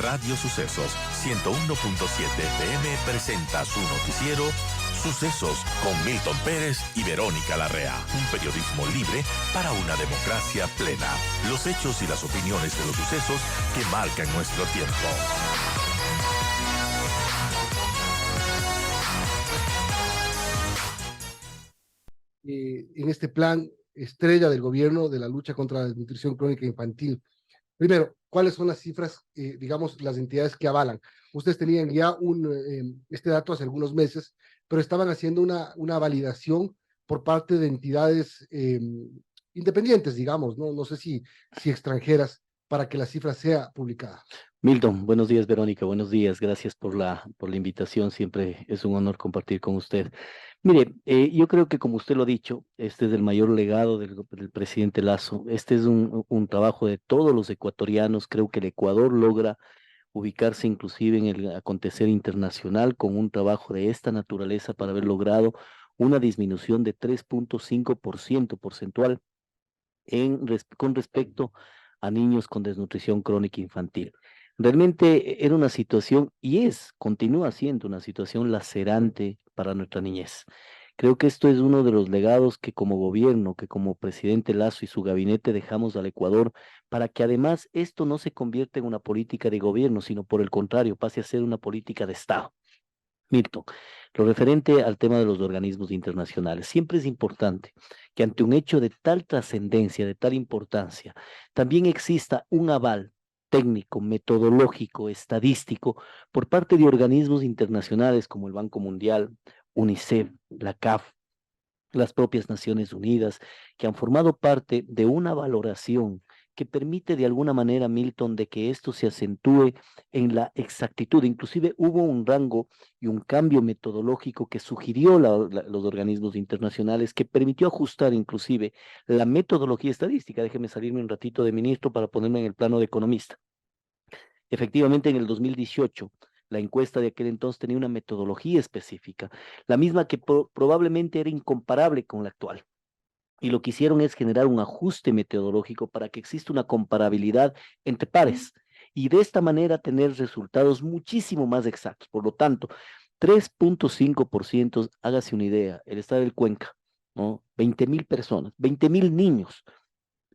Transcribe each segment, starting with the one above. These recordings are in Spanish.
Radio Sucesos 101.7 FM presenta su noticiero Sucesos con Milton Pérez y Verónica Larrea. Un periodismo libre para una democracia plena. Los hechos y las opiniones de los sucesos que marcan nuestro tiempo. En este plan estrella del gobierno de la lucha contra la desnutrición crónica infantil. Primero, ¿cuáles son las cifras, digamos, las entidades que avalan? Ustedes tenían ya este dato hace algunos meses, pero estaban haciendo una validación por parte de entidades independientes, digamos, ¿no? No sé si extranjeras, para que la cifra sea publicada. Milton, buenos días, Verónica, buenos días. Gracias por la invitación. Siempre es un honor compartir con usted. Mire, yo creo que como usted lo ha dicho, este es el mayor legado del presidente Lasso. Este es un trabajo de todos los ecuatorianos. Creo que el Ecuador logra ubicarse inclusive en el acontecer internacional con un trabajo de esta naturaleza para haber logrado una disminución de 3.5% porcentual con respecto a niños con desnutrición crónica infantil. Realmente era una situación continúa siendo una situación lacerante para nuestra niñez. Creo que esto es uno de los legados que como gobierno, que como presidente Lasso y su gabinete dejamos al Ecuador, para que además esto no se convierta en una política de gobierno, sino por el contrario, pase a ser una política de Estado. Milton, lo referente al tema de los organismos internacionales, siempre es importante que ante un hecho de tal trascendencia, de tal importancia, también exista un aval técnico, metodológico, estadístico por parte de organismos internacionales como el Banco Mundial, UNICEF, la CAF, las propias Naciones Unidas, que han formado parte de una valoración que permite de alguna manera, Milton, de que esto se acentúe en la exactitud. Inclusive hubo un rango y un cambio metodológico que sugirió los organismos internacionales, que permitió ajustar inclusive la metodología estadística. Déjeme salirme un ratito de ministro para ponerme en el plano de economista. Efectivamente, en el 2018, la encuesta de aquel entonces tenía una metodología específica, la misma que probablemente era incomparable con la actual. Y lo que hicieron es generar un ajuste metodológico para que exista una comparabilidad entre pares y de esta manera tener resultados muchísimo más exactos. Por lo tanto, 3.5%, hágase una idea, el estado del Cuenca, ¿no? 20.000 personas, 20.000 niños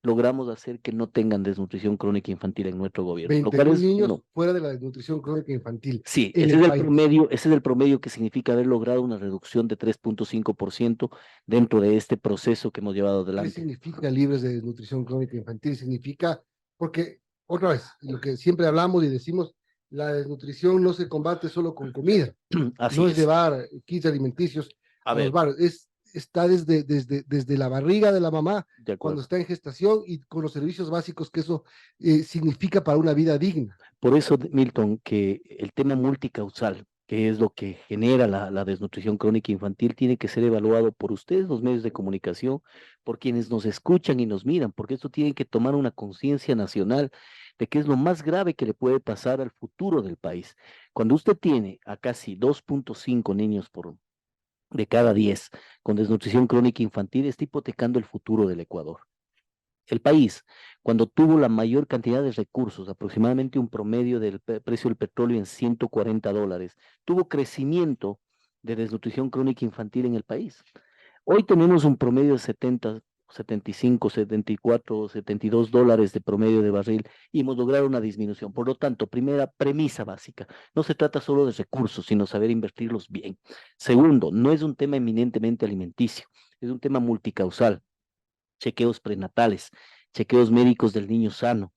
logramos hacer que no tengan desnutrición crónica infantil en nuestro gobierno, lo 20 cual mil es niños uno. fuera de la desnutrición crónica infantil Sí, en ese el es el país. promedio, ese es el promedio que significa haber logrado una reducción de 3.5% dentro de este proceso que hemos llevado ¿Qué adelante. significa libres de desnutrición crónica infantil? Significa, porque otra vez, lo que siempre hablamos y decimos, la desnutrición no se combate solo con comida, Así no es es. llevar kits alimenticios A a los ver, bares, está desde la barriga de la mamá, de cuando acuerdo. está en gestación y con los servicios básicos que eso significa para una vida digna. Por eso, Milton, que el tema multicausal, que es lo que genera la desnutrición crónica infantil, tiene que ser evaluado por ustedes, los medios de comunicación, por quienes nos escuchan y nos miran, porque esto tiene que tomar una conciencia nacional de que es lo más grave que le puede pasar al futuro del país. Cuando usted tiene a casi 2.5 niños de cada 10 con desnutrición crónica infantil, está hipotecando el futuro del Ecuador. El país, cuando tuvo la mayor cantidad de recursos, aproximadamente un promedio del precio del petróleo en $140, tuvo crecimiento de desnutrición crónica infantil en el país. Hoy tenemos un promedio de 70, 75, 74, $72 de promedio de barril y hemos logrado una disminución. Por lo tanto, primera premisa básica, no se trata solo de recursos, sino saber invertirlos bien. Segundo, no es un tema eminentemente alimenticio, es un tema multicausal, chequeos prenatales, chequeos médicos del niño sano,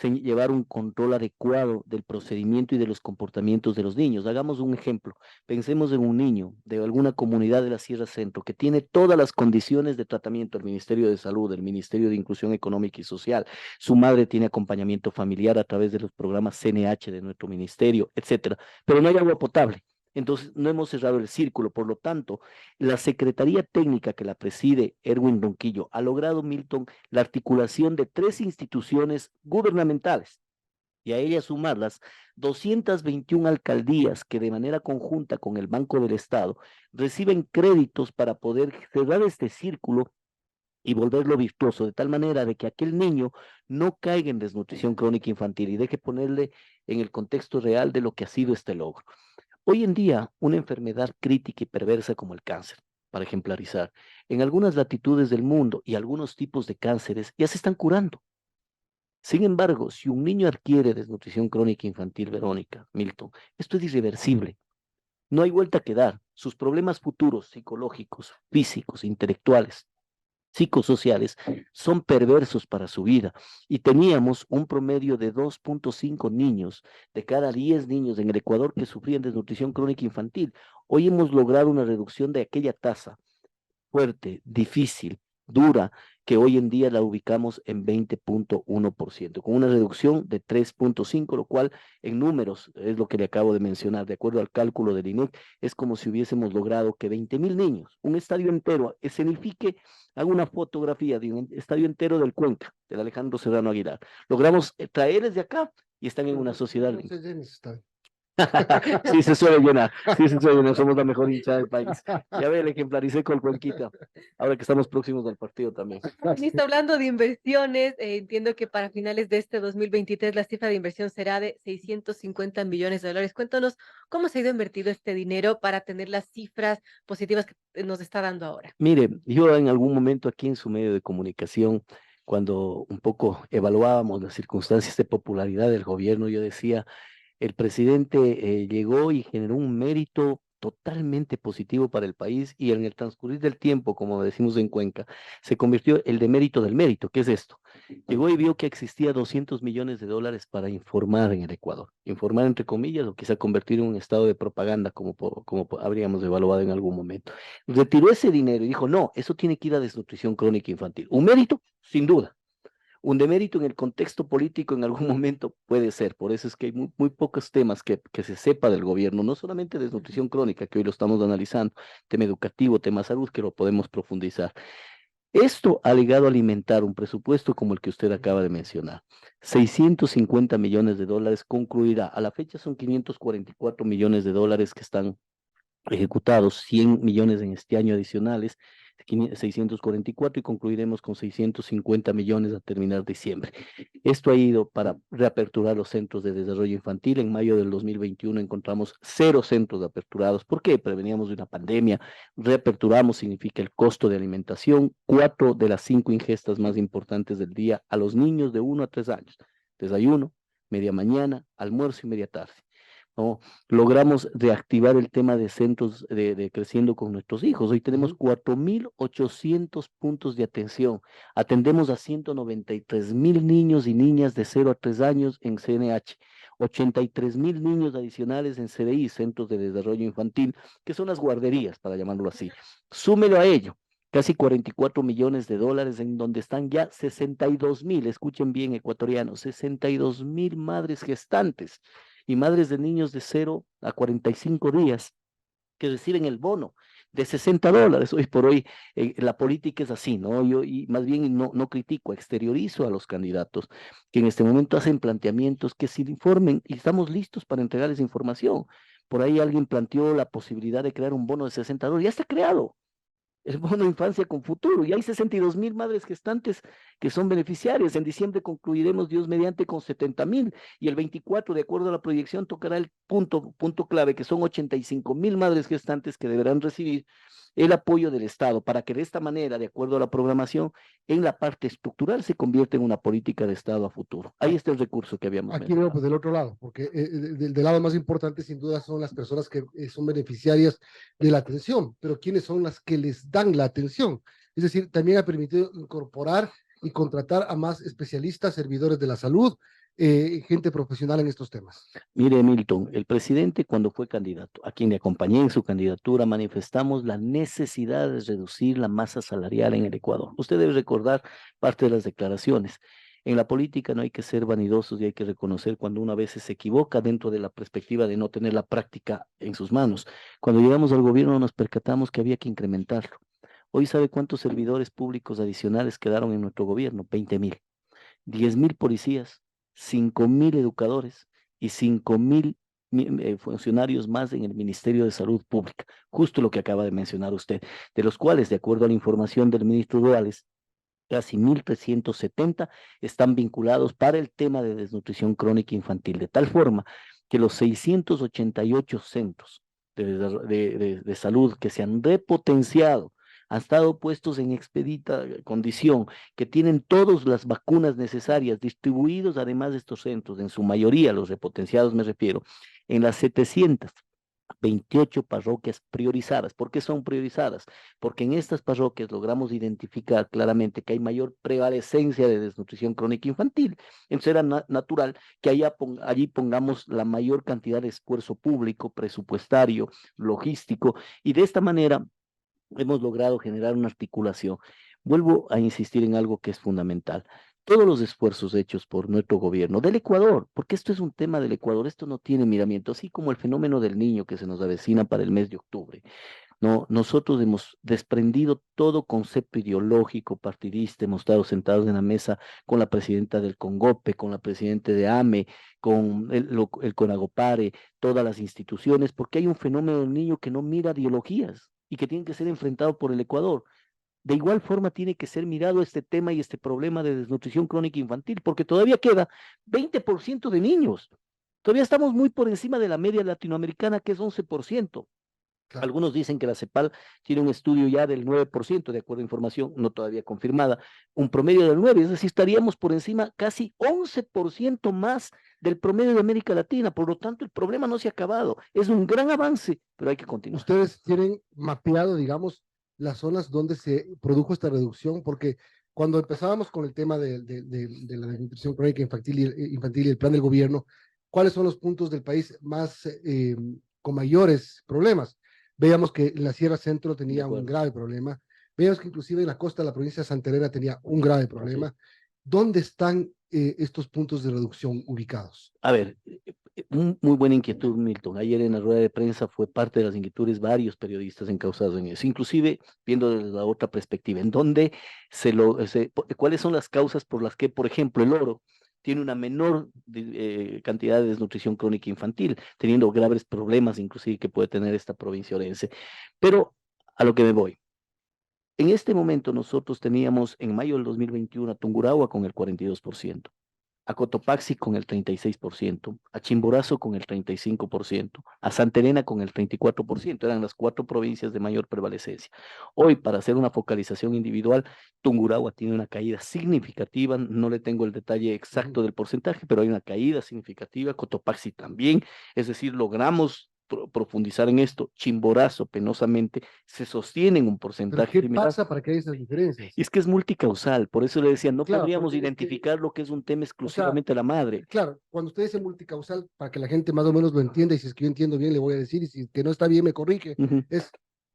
llevar un control adecuado del procedimiento y de los comportamientos de los niños. Hagamos un ejemplo. Pensemos en un niño de alguna comunidad de la Sierra Centro que tiene todas las condiciones de tratamiento, el Ministerio de Salud, el Ministerio de Inclusión Económica y Social, su madre tiene acompañamiento familiar a través de los programas CNH de nuestro ministerio, etcétera, pero no hay agua potable. Entonces, no hemos cerrado el círculo. Por lo tanto, la Secretaría Técnica que la preside Erwin Ronquillo ha logrado, Milton, la articulación de 3 instituciones gubernamentales y a ellas sumarlas 221 alcaldías que de manera conjunta con el Banco del Estado reciben créditos para poder cerrar este círculo y volverlo virtuoso, de tal manera de que aquel niño no caiga en desnutrición crónica infantil y deje ponerle en el contexto real de lo que ha sido este logro. Hoy en día, una enfermedad crítica y perversa como el cáncer, para ejemplarizar, en algunas latitudes del mundo y algunos tipos de cánceres ya se están curando. Sin embargo, si un niño adquiere desnutrición crónica infantil, Verónica, Milton, esto es irreversible. No hay vuelta que dar. Sus problemas futuros, psicológicos, físicos, intelectuales, psicosociales, son perversos para su vida. Y teníamos un promedio de 2.5 niños de cada 10 niños en el Ecuador que sufrían desnutrición crónica infantil. Hoy hemos logrado una reducción de aquella tasa fuerte, difícil, dura, que hoy en día la ubicamos en 20.1%, con una reducción de 3.5, lo cual en números es lo que le acabo de mencionar, de acuerdo al cálculo del INEC, es como si hubiésemos logrado que 20.000 niños, un estadio entero, escenifique, hago una fotografía de un estadio entero del Cuenca, del Alejandro Serrano Aguilar. Logramos traerles de acá y están en una sociedad. No se llene ese estadio. Sí, se suele llenar, sí, se suele llenar, somos la mejor hinchada del país. Ya ve, le ejemplaricé con Cuenquita, ahora que estamos próximos del partido también. Ministro, hablando de inversiones, entiendo que para finales de este 2023 la cifra de inversión será de 650 millones de dólares. Cuéntanos cómo se ha ido invertido este dinero para tener las cifras positivas que nos está dando ahora. Mire, yo en algún momento aquí en su medio de comunicación, cuando un poco evaluábamos las circunstancias de popularidad del gobierno, yo decía, el presidente llegó y generó un mérito totalmente positivo para el país y en el transcurrir del tiempo, como decimos en Cuenca, se convirtió el demérito del mérito. ¿Qué es esto? Llegó y vio que existía 200 millones de dólares para informar en el Ecuador. Informar entre comillas o quizá convertir en un estado de propaganda como habríamos evaluado en algún momento. Retiró ese dinero y dijo, no, eso tiene que ir a desnutrición crónica infantil. Un mérito, sin duda. Un demérito en el contexto político en algún momento puede ser, por eso es que hay muy pocos temas que se sepa del gobierno, no solamente desnutrición crónica, que hoy lo estamos analizando, tema educativo, tema salud, que lo podemos profundizar. Esto ha ligado a alimentar un presupuesto como el que usted acaba de mencionar. 650 millones de dólares concluirá. A la fecha son 544 millones de dólares que están ejecutados, 100 millones en este año adicionales, 644 y concluiremos con 650 millones a terminar diciembre. Esto ha ido para reaperturar los centros de desarrollo infantil. En mayo del 2021 encontramos 0 centros aperturados. ¿Por qué? Preveníamos de una pandemia. Reaperturamos significa el costo de alimentación, 4 de las 5 ingestas más importantes del día a los niños de 1 a 3 años. Desayuno, media mañana, almuerzo y media tarde. ¿No? Logramos reactivar el tema de centros de creciendo con nuestros hijos. Hoy tenemos 4.800 puntos de atención. Atendemos a 193.000 niños y niñas de 0 a 3 años en CNH. 83.000 niños adicionales en CDI, Centros de Desarrollo Infantil, que son las guarderías, para llamarlo así. Súmelo a ello. Casi 44 millones de dólares en donde están ya 62.000, escuchen bien ecuatorianos, 62.000 madres gestantes y madres de niños de 0 a 45 días que reciben el bono de $60. Hoy por hoy la política es así, ¿no? Yo y más bien no critico, exteriorizo a los candidatos que en este momento hacen planteamientos que se informen y estamos listos para entregarles información. Por ahí alguien planteó la posibilidad de crear un bono de $60, ya está creado. El bono infancia con futuro. Y hay 62.000 madres gestantes que son beneficiarias. En diciembre concluiremos, Dios mediante, con 70.000. Y el 24, de acuerdo a la proyección, tocará el punto clave, que son 85.000 madres gestantes que deberán recibir el apoyo del Estado para que de esta manera, de acuerdo a la programación, en la parte estructural se convierta en una política de Estado a futuro. Ahí está el recurso que habíamos Aquí mencionado. veo pues del otro lado, porque del lado más importante sin duda son las personas que son beneficiarias de la atención, pero ¿quiénes son las que les dan la atención? Es decir, también ha permitido incorporar y contratar a más especialistas, servidores de la salud, gente profesional en estos temas. Mire, Milton, el presidente cuando fue candidato, a quien le acompañé en su candidatura, manifestamos la necesidad de reducir la masa salarial en el Ecuador. Usted debe recordar parte de las declaraciones. En la política no hay que ser vanidosos y hay que reconocer cuando uno a veces se equivoca dentro de la perspectiva de no tener la práctica en sus manos. Cuando llegamos al gobierno nos percatamos que había que incrementarlo. Hoy sabe cuántos servidores públicos adicionales quedaron en nuestro gobierno, 20.000. 10.000 policías, 5.000 educadores y 5.000 funcionarios más en el Ministerio de Salud Pública, justo lo que acaba de mencionar usted, de los cuales, de acuerdo a la información del ministro Duales, casi 1.370 están vinculados para el tema de desnutrición crónica infantil, de tal forma que los 688 centros de salud que se han repotenciado, han estado puestos en expedita condición, que tienen todas las vacunas necesarias distribuidos, además de estos centros, en su mayoría, los repotenciados me refiero, en las 728 parroquias priorizadas. ¿Por qué son priorizadas? Porque en estas parroquias logramos identificar claramente que hay mayor prevalecencia de desnutrición crónica infantil. Entonces era natural que allí pongamos la mayor cantidad de esfuerzo público, presupuestario, logístico, y de esta manera hemos logrado generar una articulación. Vuelvo a insistir en algo que es fundamental. Todos los esfuerzos hechos por nuestro gobierno, del Ecuador, porque esto es un tema del Ecuador, esto no tiene miramiento, así como el fenómeno del niño que se nos avecina para el mes de octubre. No, nosotros hemos desprendido todo concepto ideológico, partidista, hemos estado sentados en la mesa con la presidenta del CONGOPE, con la presidenta de AME, con el CONAGOPARE, todas las instituciones, porque hay un fenómeno del niño que no mira ideologías y que tiene que ser enfrentado por el Ecuador. De igual forma tiene que ser mirado este tema y este problema de desnutrición crónica infantil, porque todavía queda 20% de niños. Todavía estamos muy por encima de la media latinoamericana, que es 11%. Claro. Algunos dicen que la CEPAL tiene un estudio ya del 9%, de acuerdo a información no todavía confirmada, un promedio del 9%, es decir, estaríamos por encima casi 11% más del promedio de América Latina. Por lo tanto, el problema no se ha acabado. Es un gran avance, pero hay que continuar. Ustedes tienen mapeado, digamos, las zonas donde se produjo esta reducción, porque cuando empezábamos con el tema de la desnutrición crónica infantil y el plan del gobierno, ¿cuáles son los puntos del país más con mayores problemas? Veíamos que en la Sierra Centro tenía un grave problema, veíamos que inclusive en la costa de la provincia de Santa Elena tenía un grave problema. ¿Dónde están estos puntos de reducción ubicados? A ver, muy buena inquietud, Milton. Ayer en la rueda de prensa fue parte de las inquietudes varios periodistas encausados en eso, inclusive viendo desde la otra perspectiva, en donde cuáles son las causas por las que, por ejemplo, el oro tiene una menor cantidad de desnutrición crónica infantil, teniendo graves problemas inclusive que puede tener esta provincia orense. Pero a lo que me voy. En este momento nosotros teníamos en mayo del 2021 a Tungurahua con el 42%. A Cotopaxi con el 36%, a Chimborazo con el 35%, a Santa Elena con el 34%, eran las 4 provincias de mayor prevalecencia. Hoy, para hacer una focalización individual, Tungurahua tiene una caída significativa, no le tengo el detalle exacto del porcentaje, pero hay una caída significativa, Cotopaxi también, es decir, logramos profundizar en esto. Chimborazo, penosamente, se sostiene en un porcentaje ¿Pero qué similar. pasa para que haya esas diferencias? Y es que es multicausal, por eso le decía, no Claro, podríamos porque es que, identificar lo que es un tema exclusivamente de la madre. claro, cuando usted dice multicausal, para que la gente más o menos lo entienda, y si es que yo entiendo bien, le voy a decir, y si es que no está bien, me corrige, Ujú, es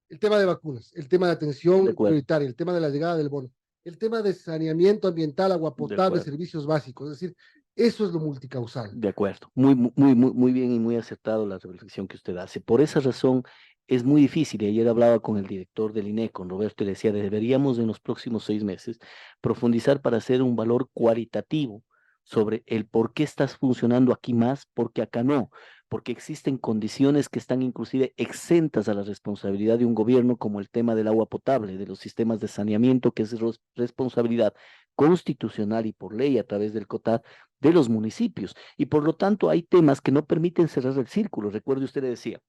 el tema de vacunas, el tema de de atención acuerdo, prioritaria, el tema de la llegada del bono, el tema de saneamiento ambiental, agua de potable, acuerdo, servicios básicos, es decir, eso es lo multicausal. de acuerdo. Muy bien y muy acertado la reflexión que usted hace. Por esa razón es muy difícil. Y ayer hablaba con el director del INE, con Roberto, y le decía, deberíamos en los próximos 6 meses profundizar para hacer un valor cualitativo sobre el por qué estás funcionando aquí más, por qué acá no, porque existen condiciones que están inclusive exentas a la responsabilidad de un gobierno, como el tema del agua potable, de los sistemas de saneamiento, que es responsabilidad constitucional y por ley a través del COTAD de los municipios. Y por lo tanto hay temas que no permiten cerrar el círculo. Recuerde, usted le decía,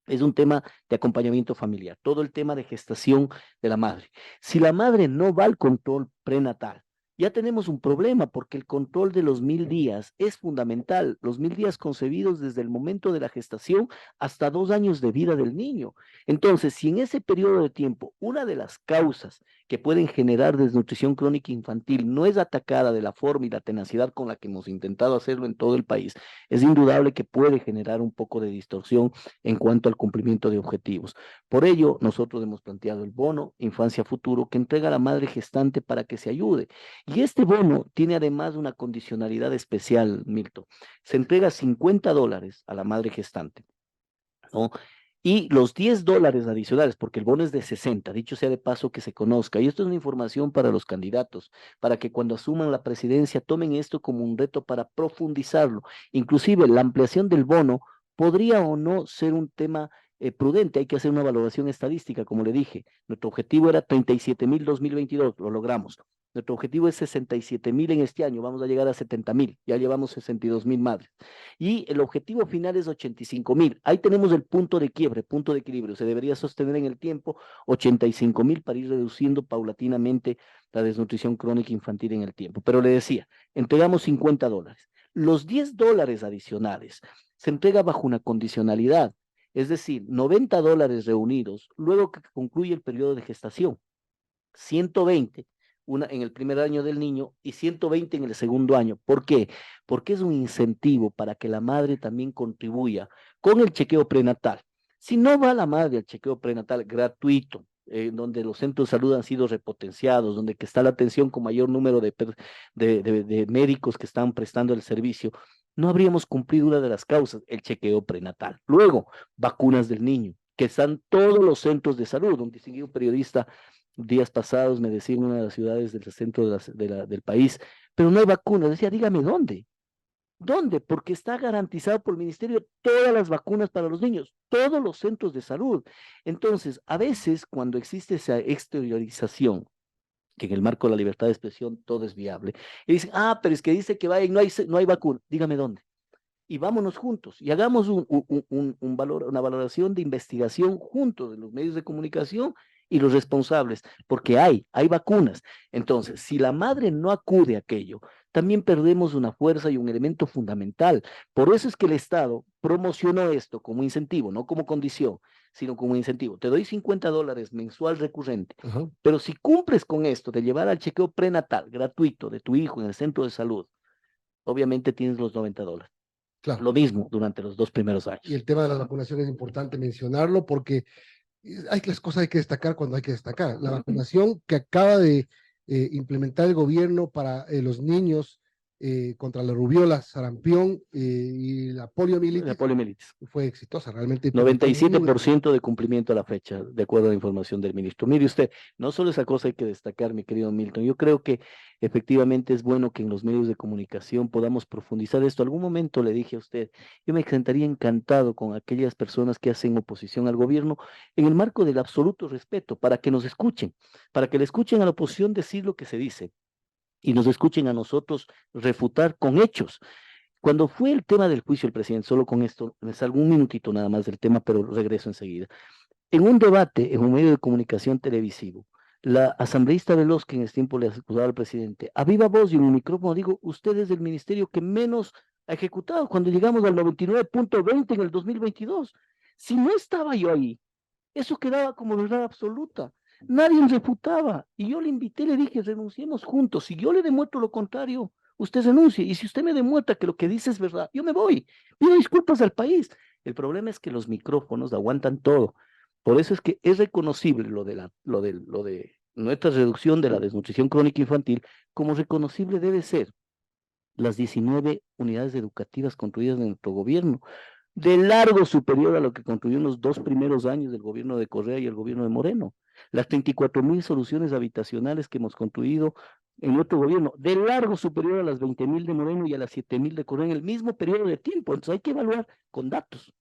es un tema de acompañamiento familiar, todo el tema de gestación de la madre. Si la madre no va al control prenatal, ya tenemos un problema porque el control de los 1.000 días es fundamental, los 1.000 días concebidos desde el momento de la gestación hasta 2 años de vida del niño. Entonces, si en ese periodo de tiempo una de las causas que pueden generar desnutrición crónica infantil no es atacada de la forma y la tenacidad con la que hemos intentado hacerlo en todo el país, es indudable que puede generar un poco de distorsión en cuanto al cumplimiento de objetivos. Por ello, nosotros hemos planteado el bono Infancia Futuro que entrega a la madre gestante para que se ayude. Y este bono tiene además una condicionalidad especial, Milton. Se entrega $50 a la madre gestante, ¿no? Y los $10 adicionales, porque el bono es de 60, dicho sea de paso que se conozca, y esto es una información para los candidatos, para que cuando asuman la presidencia tomen esto como un reto para profundizarlo. Inclusive la ampliación del bono podría o no ser un tema prudente, hay que hacer una valoración estadística, como le dije. Nuestro objetivo era 37.000 2022, lo logramos. Nuestro objetivo es 67.000 en este año, vamos a llegar a 70.000, ya llevamos 62.000 madres. Y el objetivo final es 85.000. Ahí tenemos el punto de quiebre, punto de equilibrio. Se debería sostener en el tiempo 85.000 para ir reduciendo paulatinamente la desnutrición crónica infantil en el tiempo. Pero le decía, entregamos $50. Los $10 adicionales se entrega bajo una condicionalidad, es decir, $90 reunidos luego que concluye el periodo de gestación, 120 en el primer año del niño y 120 en el segundo año. ¿Por qué? Porque es un incentivo para que la madre también contribuya con el chequeo prenatal. Si no va la madre al chequeo prenatal gratuito, donde los centros de salud han sido repotenciados, donde que está la atención con mayor número de médicos que están prestando el servicio, no habríamos cumplido una de las causas, el chequeo prenatal. Luego, vacunas del niño, que están todos los centros de salud. Un distinguido periodista días pasados me decía en una de las ciudades del centro del país, pero no hay vacunas. Decía, dígame dónde. ¿Dónde? Porque está garantizado por el ministerio todas las vacunas para los niños, todos los centros de salud. Entonces, a veces cuando existe esa exteriorización, que en el marco de la libertad de expresión todo es viable, y dicen, pero es que dice que no hay vacuna. Dígame dónde. Y vámonos juntos y hagamos una valoración de investigación juntos de los medios de comunicación y los responsables, porque hay vacunas. Entonces, si la madre no acude a aquello, también perdemos una fuerza y un elemento fundamental. Por eso es que el Estado promocionó esto como incentivo, no como condición, sino como incentivo. Te doy $50 mensual recurrente, pero si cumples con esto de llevar al chequeo prenatal gratuito de tu hijo en el centro de salud, obviamente tienes los $90. Claro. Lo mismo durante los 2 primeros años. Y el tema de la vacunación es importante mencionarlo porque las cosas hay que destacar cuando hay que destacar. La vacunación que acaba de implementar el gobierno para los niños contra la rubiola, sarampión y la poliomielitis fue exitosa, realmente. 97% de cumplimiento a la fecha, de acuerdo a la información del ministro. Mire usted, no solo esa cosa hay que destacar, mi querido Milton, yo creo que efectivamente es bueno que en los medios de comunicación podamos profundizar esto. Algún momento le dije a usted, yo me sentaría encantado con aquellas personas que hacen oposición al gobierno en el marco del absoluto respeto, para que nos escuchen, para que le escuchen a la oposición decir lo que se dice y nos escuchen a nosotros refutar con hechos. Cuando fue el tema del juicio del presidente, solo con esto, me salgo un minutito nada más del tema, pero regreso enseguida. En un debate, en un medio de comunicación televisivo, la asambleísta Veloz, que en ese tiempo le acusaba al presidente, a viva voz y en un micrófono, digo, usted es del ministerio que menos ha ejecutado cuando llegamos al 99.20 en el 2022. Si no estaba yo ahí, eso quedaba como verdad absoluta. Nadie refutaba. Y yo le invité, le dije, renunciemos juntos. Si yo le demuestro lo contrario, usted renuncie. Y si usted me demuestra que lo que dice es verdad, yo me voy. Pido disculpas al país. El problema es que los micrófonos aguantan todo. Por eso es que es reconocible lo de nuestra reducción de la desnutrición crónica infantil, como reconocible debe ser las 19 unidades educativas construidas en nuestro gobierno, de largo superior a lo que construyó en los 2 primeros años del gobierno de Correa y el gobierno de Moreno. Las 34.000 soluciones habitacionales que hemos construido en nuestro gobierno, de largo superior a las 20.000 de Moreno y a las 7.000 de Correa en el mismo periodo de tiempo. Entonces hay que evaluar con datos.